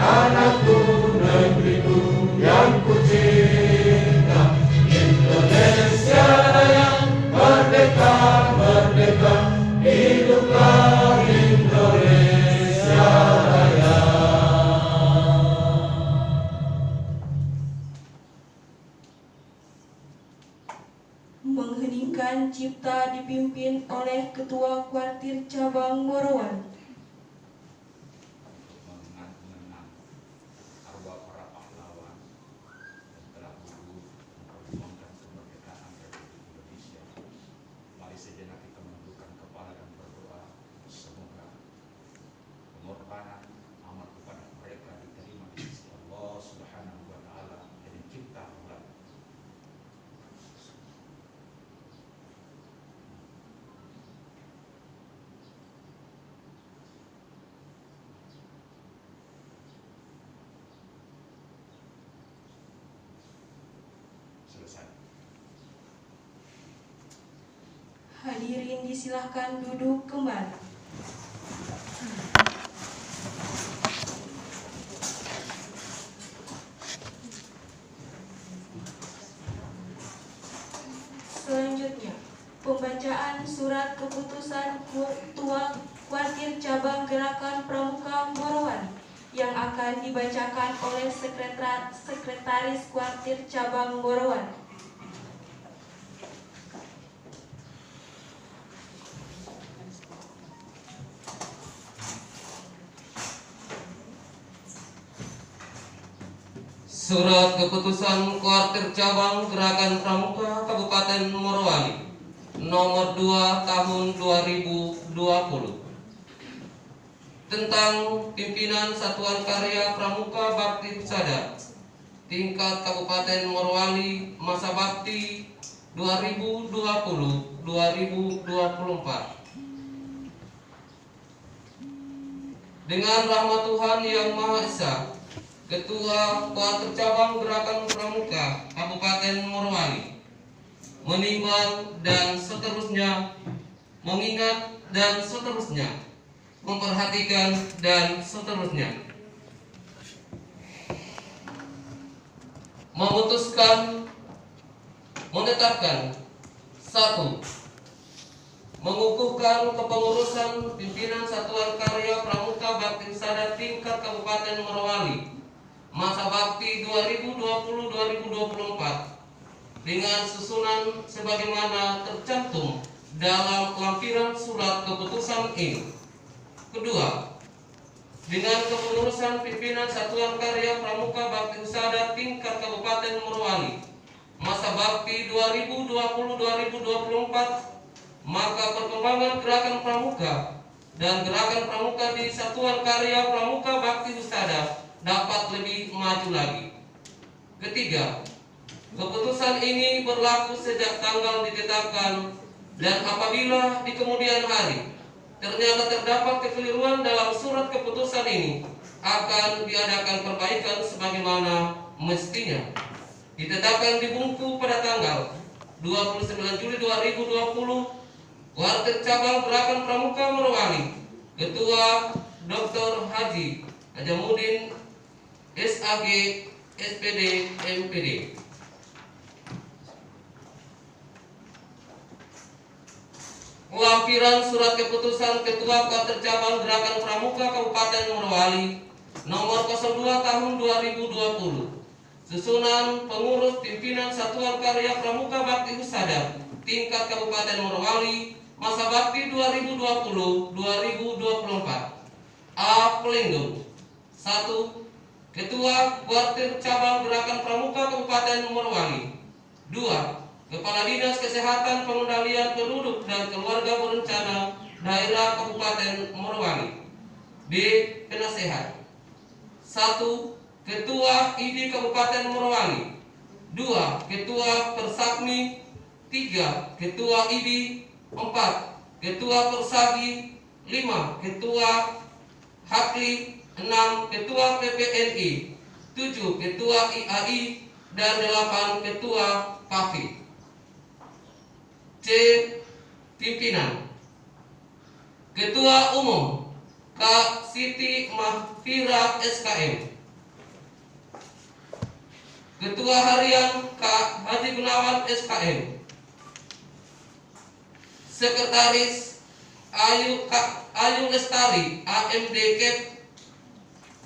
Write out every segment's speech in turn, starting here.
tanahku, negeriku yang kucinta, Indonesia Raya, merdeka, merdeka, hiduplah Indonesia Raya. Mengheningkan cipta dipimpin oleh Ketua Kuartir Cabang Morowali. Mengenang arwah para pahlawan yang telah gugur memperjuangkan kemerdekaan Republik Indonesia. Mari sejenak kita menundukkan kepala dan berdoa, semoga pengorbanan amal kepada mereka diterima di sisi Allah Subhanahu wa Ta'ala yang mencipta bulan. Selesai. Hadirin disilahkan duduk kembali. Selanjutnya, pembacaan surat keputusan Ketua Kuartir Cabang Gerakan Pramuka Morowali yang akan dibacakan oleh Sekretaris Kuartir Cabang Morowali. Surat Keputusan Kuartir Cabang Gerakan Pramuka Kabupaten Morowali nomor 2 tahun 2020 tentang pimpinan Satuan Karya Pramuka Bakti Husada tingkat Kabupaten Morowali masa bakti 2020-2024. Dengan rahmat Tuhan Yang Maha Esa, Ketua Kuartir Cabang Gerakan Pramuka Kabupaten Morowali menimbang dan seterusnya, mengingat dan seterusnya, memperhatikan dan seterusnya, memutuskan, menetapkan 1. Mengukuhkan kepengurusan pimpinan Satuan Karya Pramuka Bakti Husada tingkat Kabupaten Morowali masa bakti 2020-2024 dengan susunan sebagaimana tercantum dalam lampiran surat keputusan ini. 2. Dengan kepengurusan pimpinan Satuan Karya Pramuka Bakti Husada tingkat Kabupaten Morowali masa bakti 2020-2024, maka perkembangan gerakan pramuka dan gerakan pramuka di Satuan Karya Pramuka Bakti Husada dapat lebih maju lagi. 3. Keputusan ini berlaku sejak tanggal ditetapkan, dan apabila di kemudian hari ternyata terdapat kekeliruan dalam surat keputusan ini, akan diadakan perbaikan sebagaimana mestinya. Ditetapkan di Bungku pada tanggal 29 Juli 2020, Kuartir Cabang Gerakan Pramuka Morowali, Ketua Dr. Haji Hajamuddin SAG SPD MPD. Lampiran surat keputusan Ketua Kuartir Cabang Gerakan Pramuka Kabupaten Morowali nomor 02 tahun 2020. Susunan pengurus pimpinan Satuan Karya Pramuka Bakti Husada tingkat Kabupaten Morowali masa bakti 2020-2024. A. Pelindung. 1. Ketua Kuartir Cabang Gerakan Pramuka Kabupaten Morowali. 2. Kepala Dinas Kesehatan Pengendalian Penduduk dan Keluarga Berencana Daerah Kabupaten Morowali. B. Penasehat. 1. Ketua ID Kabupaten Morowali. 2. Ketua Persakmi. 3. Ketua ID. 4. Ketua Persagi. 5. Ketua Hakli. 6. Ketua PPNI. 7. Ketua IAI. Dan 8. Ketua PAFI. C. Pimpinan. Ketua Umum Kak Siti Mahfira SKM Ketua Harian Kak Haji Gunawan SKM. Sekretaris Ayu Lestari AMD Kep.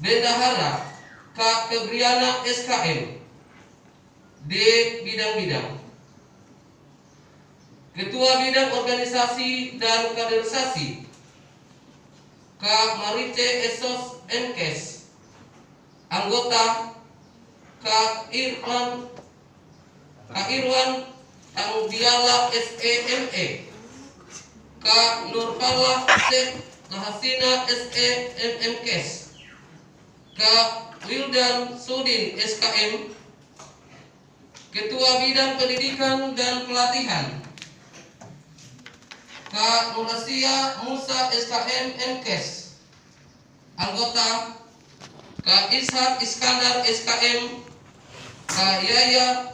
Bendahara Kak Febriana SKM D bidang-bidang. Ketua Bidang Organisasi dan Kaderisasi Kak Marice Esos Enkes. Anggota Kak Irwan Tangdiala SEME. Kak Nurfallah Sheikh Lahasina SEMMKes. Kak Wildan Sudin SKM. Ketua Bidang Pendidikan dan Pelatihan Kak Nurasia Musa SKM Mkes. Anggota Kak Ishak Iskandar SKM. Kak Yaya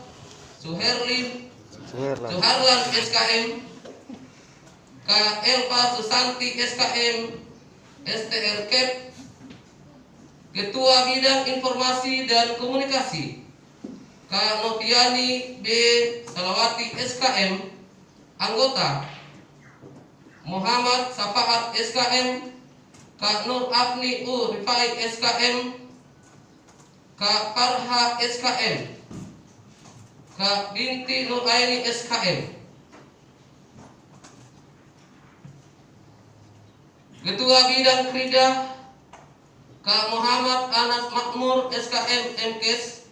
Suharlan SKM. Kak Elva Susanti SKM STR Kep. Ketua Bidang Informasi dan Komunikasi Kak Noviani B. Salawati SKM. Anggota Muhammad Safahat SKM. Kak Nur Afni U. Rifai SKM. Kak Farha SKM. Kak Binti Nuraini SKM. Ketua Bidang Krida Kak Muhammad Anas Makmur SKM Mkes.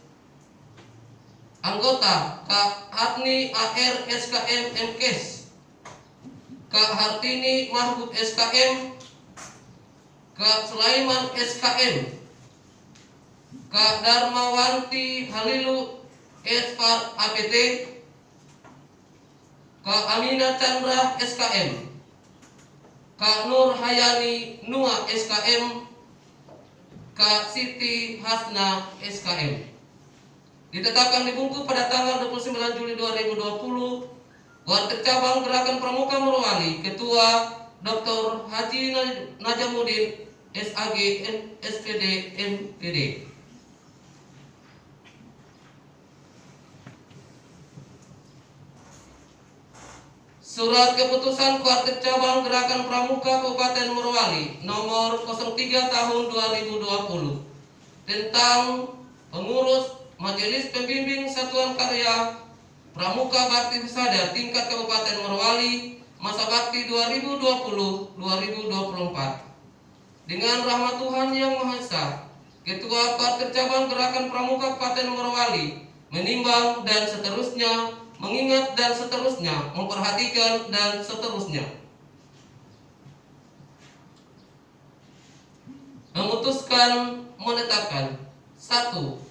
Anggota Kak Hatni AR SKM Mkes. Kak Hartini Mahbub SKM. Kak Sulaiman SKM. Kak Darmawanti Halilu Esfar APT. Kak Amina Chandra SKM. Kak Nur Hayani Nua SKM. Kak Siti Hasna SKM. Ditetapkan di Bungku pada tanggal 29 Juli 2020. Warga Cabang Gerakan Pramuka Morowali, Ketua Dr. Haji Najamuddin SAG SPD MPD. Surat Keputusan Kuartet Cabang Gerakan Pramuka Kabupaten Morowali nomor 03 tahun 2020 tentang pengurus Majelis Pembimbing Satuan Karya Pramuka Bakti Husada tingkat Kabupaten Morowali masa bakti 2020-2024. Dengan rahmat Tuhan Yang Maha Esa, Ketua Kuartet Cabang Gerakan Pramuka Kabupaten Morowali menimbang dan seterusnya, mengingat dan seterusnya, memperhatikan dan seterusnya, memutuskan menetapkan 1.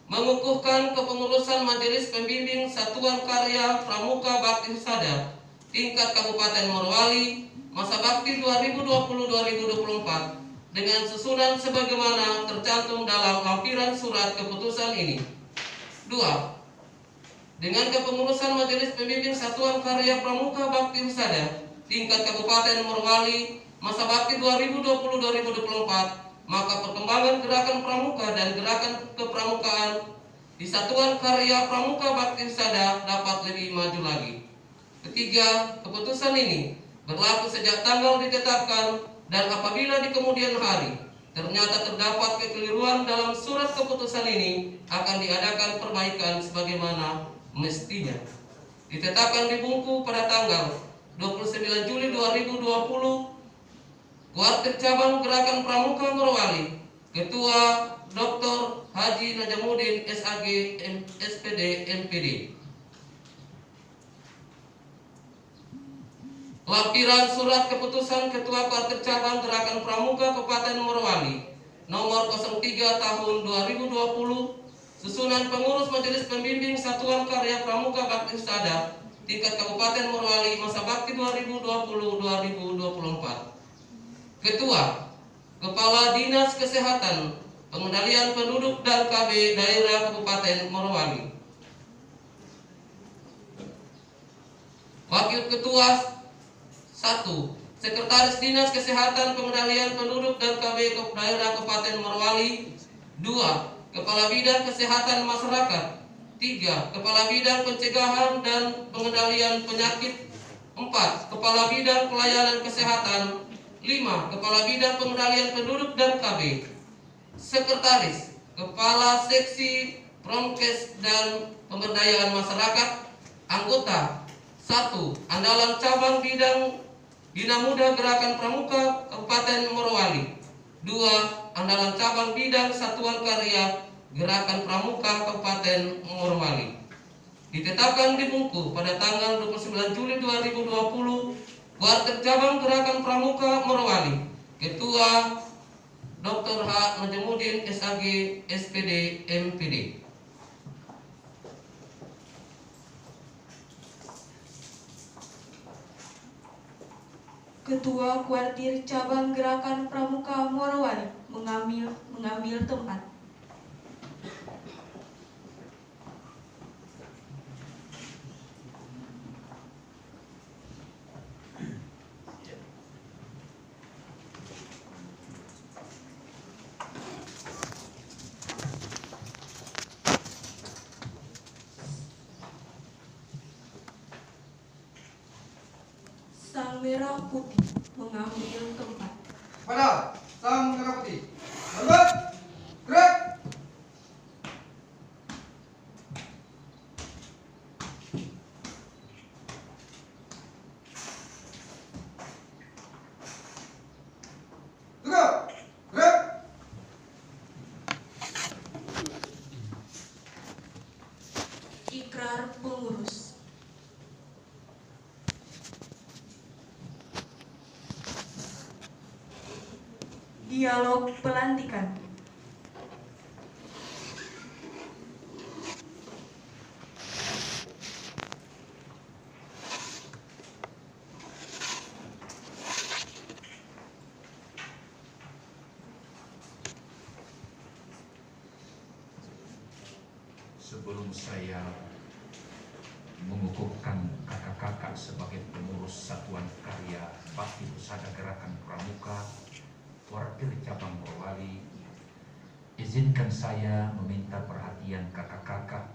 Mengukuhkan kepengurusan Majelis Pembimbing Satuan Karya Pramuka Bakti Husada tingkat Kabupaten Morowali masa bakti 2020-2024 dengan susunan sebagaimana tercantum dalam lampiran surat keputusan ini. 2. Dengan kepengurusan Majelis Pembimbing Satuan Karya Pramuka Bakti Husada tingkat Kabupaten Morowali masa bakti 2020-2024, maka perkembangan gerakan pramuka dan gerakan kepramukaan di Satuan Karya Pramuka Bakti Husada dapat lebih maju lagi. 3. Keputusan ini berlaku sejak tanggal ditetapkan, dan apabila di kemudian hari ternyata terdapat kekeliruan dalam surat keputusan ini, akan diadakan perbaikan sebagaimana mestinya. Ditetapkan di Bungku pada tanggal 29 Juli 2020. Kuartet Cabang Gerakan Pramuka Morowali, Ketua Dr. Haji Najamuddin SAG SPD MPD. Lampiran surat keputusan Ketua Kuartet Cabang Gerakan Pramuka Kabupaten Morowali nomor 03 tahun 2020, susunan pengurus Majelis Pembimbing Satuan Karya Pramuka Bakti Husada tingkat Kabupaten Morowali masa bakti 2020-2024. Ketua, Kepala Dinas Kesehatan, Pengendalian Penduduk dan KB Daerah Kabupaten Morowali. Wakil Ketua 1. Sekretaris Dinas Kesehatan, Pengendalian Penduduk dan KB Daerah Kabupaten Morowali. 2. Kepala Bidang Kesehatan Masyarakat. 3. Kepala Bidang Pencegahan dan Pengendalian Penyakit. 4. Kepala Bidang Pelayanan Kesehatan. 5. Kepala Bidang Pengendalian Penduduk dan KB. Sekretaris, Kepala Seksi Promkes dan Pemberdayaan Masyarakat. Anggota 1. Andalan Cabang Bidang Bina Muda Gerakan Pramuka Kabupaten Morowali. 2. Andalan Cabang Bidang Satuan Karya Gerakan Pramuka Kabupaten Morowali. Ditetapkan di Bungku pada tanggal 29 Juli 2020. Kuartir Cabang Gerakan Pramuka Morowali. Ketua Dr. H. Najamudin SAG SPD MPD. Ketua Kuartir Cabang Gerakan Pramuka Morowali mengambil tempat. Sang Merah Putih mengambil tempat. Pada Sang Merah Putih. Berbuat. Gerak. Gerak. Gerak. Ikrar pengurus. Dialog pelantikan. Sebelum saya mengukuhkan kakak-kakak sebagai pengurus Satuan Karya Bakti Husada Gerakan Pramuka Kuartir Cabang Morowali, izinkan saya meminta perhatian kakak-kakak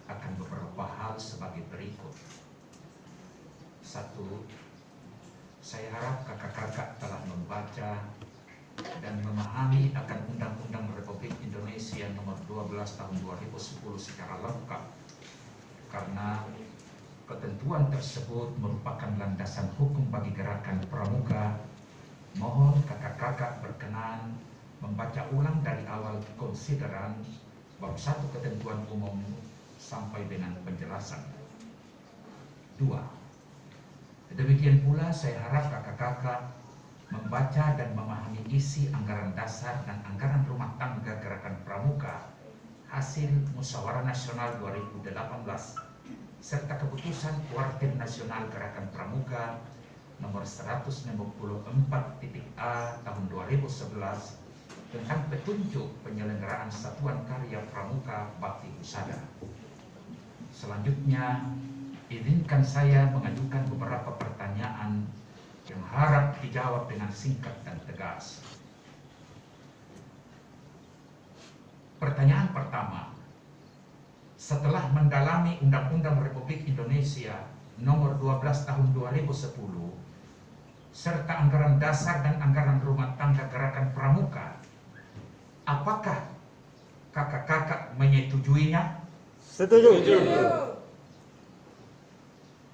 akan beberapa hal sebagai berikut. 1. Saya harap kakak-kakak telah membaca dan memahami akan Undang-Undang Republik Indonesia Nomor 12 Tahun 2010 secara lengkap, karena ketentuan tersebut merupakan landasan hukum bagi gerakan pramuka. Mohon kakak-kakak berkenan membaca ulang dari awal konsideran bab 1 ketentuan umum sampai dengan penjelasan. 2. Demikian pula saya harap kakak-kakak membaca dan memahami isi anggaran dasar dan anggaran rumah tangga gerakan pramuka hasil Musyawarah Nasional 2018 serta keputusan Kuartir Nasional Gerakan Pramuka nomor 164.A tahun 2011 tentang petunjuk penyelenggaraan Satuan Karya Pramuka Bakti Husada. Selanjutnya, izinkan saya mengajukan beberapa pertanyaan yang harap dijawab dengan singkat dan tegas. Pertanyaan pertama, setelah mendalami Undang-Undang Republik Indonesia Nomor 12 Tahun 2010 serta anggaran dasar dan anggaran rumah tangga gerakan pramuka, apakah kakak-kakak menyetujuinya? Setuju.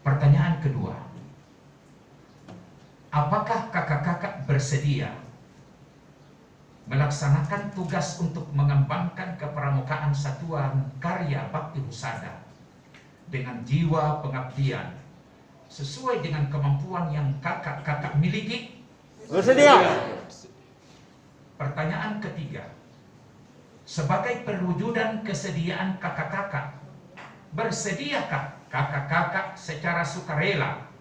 Pertanyaan kedua, apakah kakak-kakak bersedia melaksanakan tugas untuk mengembangkan kepramukaan Satuan Karya Bakti Husada dengan jiwa pengabdian sesuai dengan kemampuan yang kakak-kakak miliki? Bersedia. Pertanyaan ketiga, sebagai perwujudan kesediaan kakak-kakak, bersediakah kakak-kakak secara sukarela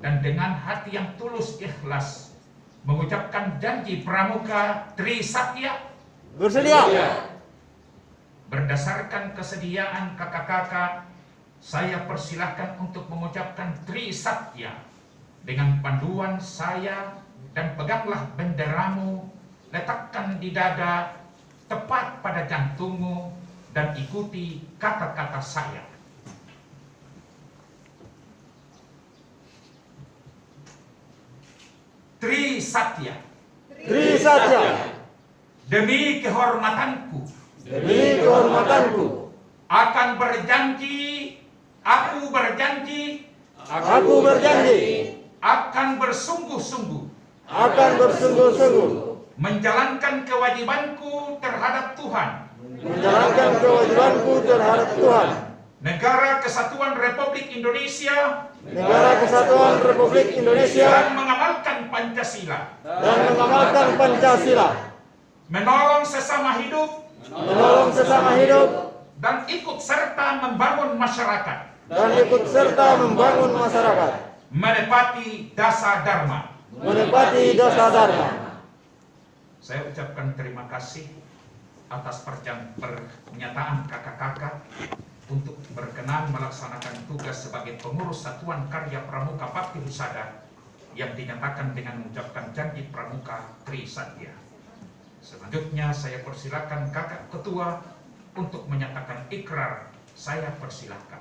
dan dengan hati yang tulus ikhlas mengucapkan janji pramuka Trisatya? Bersedia. Berdasarkan kesediaan kakak-kakak, saya persilahkan untuk mengucapkan Trisatya dengan panduan saya, dan peganglah benderamu, letakkan di dada tepat dekat pada jantungmu dan ikuti kata-kata saya. Tri Satya. Tri Satya. Demi kehormatanku. Demi kehormatanku. Akan berjanji. Aku berjanji. Aku berjanji. Akan bersungguh-sungguh. Akan bersungguh-sungguh. Menjalankan kewajibanku terhadap Tuhan. Menjalankan kewajibanku terhadap Tuhan. Negara Kesatuan Republik Indonesia. Negara Kesatuan Republik Indonesia. Dan mengamalkan Pancasila. Dan mengamalkan Pancasila. Menolong sesama hidup. Menolong sesama hidup. Dan ikut serta membangun masyarakat. Dan ikut serta membangun masyarakat. Menepati dasa dharma. Menepati dasa dharma. Saya ucapkan terima kasih atas pernyataan kakak-kakak untuk berkenan melaksanakan tugas sebagai pengurus Satuan Karya Pramuka Bakti Husada yang dinyatakan dengan mengucapkan janji Pramuka Tri Satya. Selanjutnya saya persilakan kakak ketua untuk menyatakan ikrar. Saya persilakan.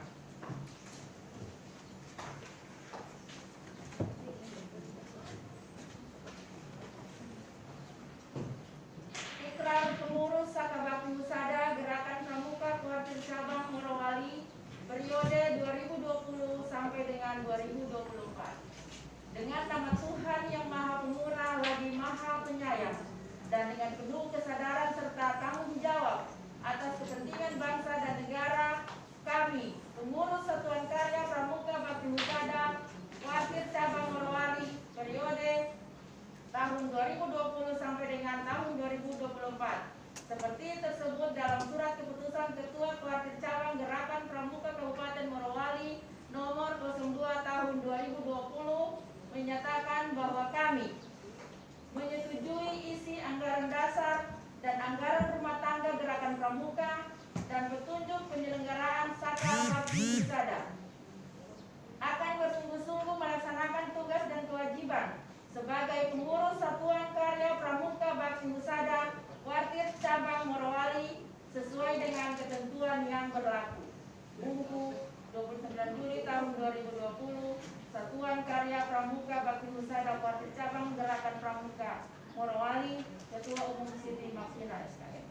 Pengurus Saka Bakti Husada Gerakan Pramuka Kuartir Cabang Morowali periode 2020 sampai dengan 2024. Dengan nama Tuhan yang Maha Pemurah lagi Maha Penyayang dan dengan penuh kesadaran serta tanggung jawab atas kepentingan bangsa dan negara, kami pengurus Satuan Karya Pramuka Bakti Husada Kuartir Cabang Morowali periode tahun 2020 sampai dengan tahun 2024 seperti tersebut dalam surat keputusan Ketua Kuartir Cabang Gerakan Pramuka Kabupaten Morowali nomor 02 tahun 2020 menyatakan bahwa kami menyetujui isi anggaran dasar dan anggaran rumah tangga Gerakan Pramuka dan petunjuk penyelenggaraan Saka Bakti Husada akan bersungguh-sungguh melaksanakan tugas dan kewajiban sebagai pengurus Satuan Karya Pramuka Bakti Husada Kuartir Cabang Morowali sesuai dengan ketentuan yang berlaku. Buku 29 Juli tahun 2020, Satuan Karya Pramuka Bakti Husada Kuartir Cabang Gerakan Pramuka Morowali, Ketua Umum Siti Maksina SKM.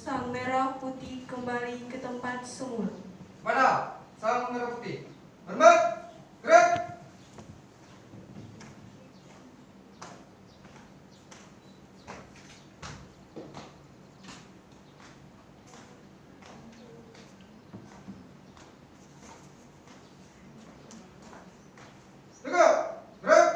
Sang merah putih kembali ke tempat semula. Pada sang merah putih. Hormat. Gerak. Tegak. Gerak.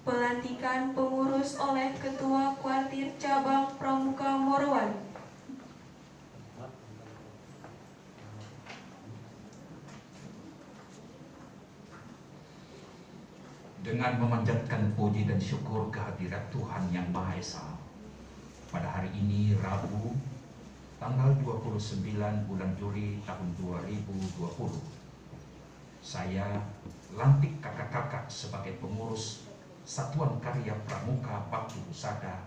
Pelantikan pengurus oleh Ketua Kuartir Cabang Pramuka Morowali. Dengan memanjatkan puji dan syukur kehadirat Tuhan Yang Maha Esa, pada hari ini Rabu tanggal 29 bulan Juli tahun 2020, saya lantik kakak-kakak sebagai pengurus Satuan Karya Pramuka Bakti Husada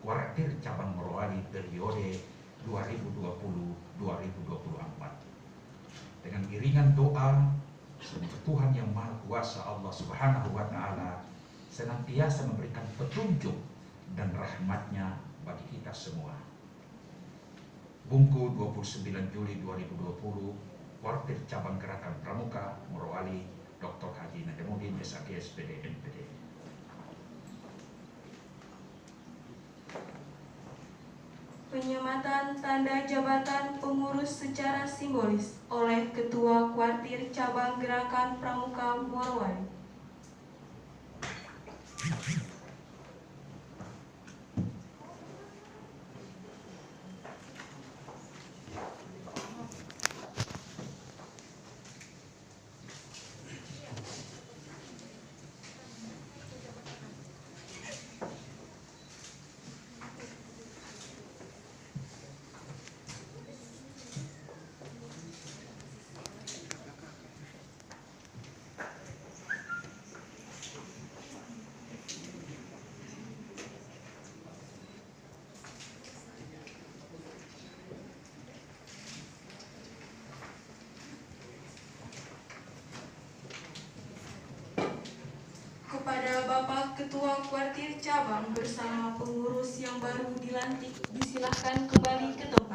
Kuartir Cabang Morowali periode 2020-2024. Dengan iringan doa, semoga Tuhan Yang Maha Kuasa Allah Subhanahu wa Ta'ala senantiasa memberikan petunjuk dan rahmatnya bagi kita semua. Bungku 29 Juli 2020, Kuartir Cabang Gerakan Pramuka Morowali, Dr. Haji Najamuddin SAG SPD NPD. Penyematan tanda jabatan pengurus secara simbolis oleh Ketua Kuartir Cabang Gerakan Pramuka Morowali. Ketua Kuartir Cabang bersama pengurus yang baru dilantik disilahkan kembali ke tempat.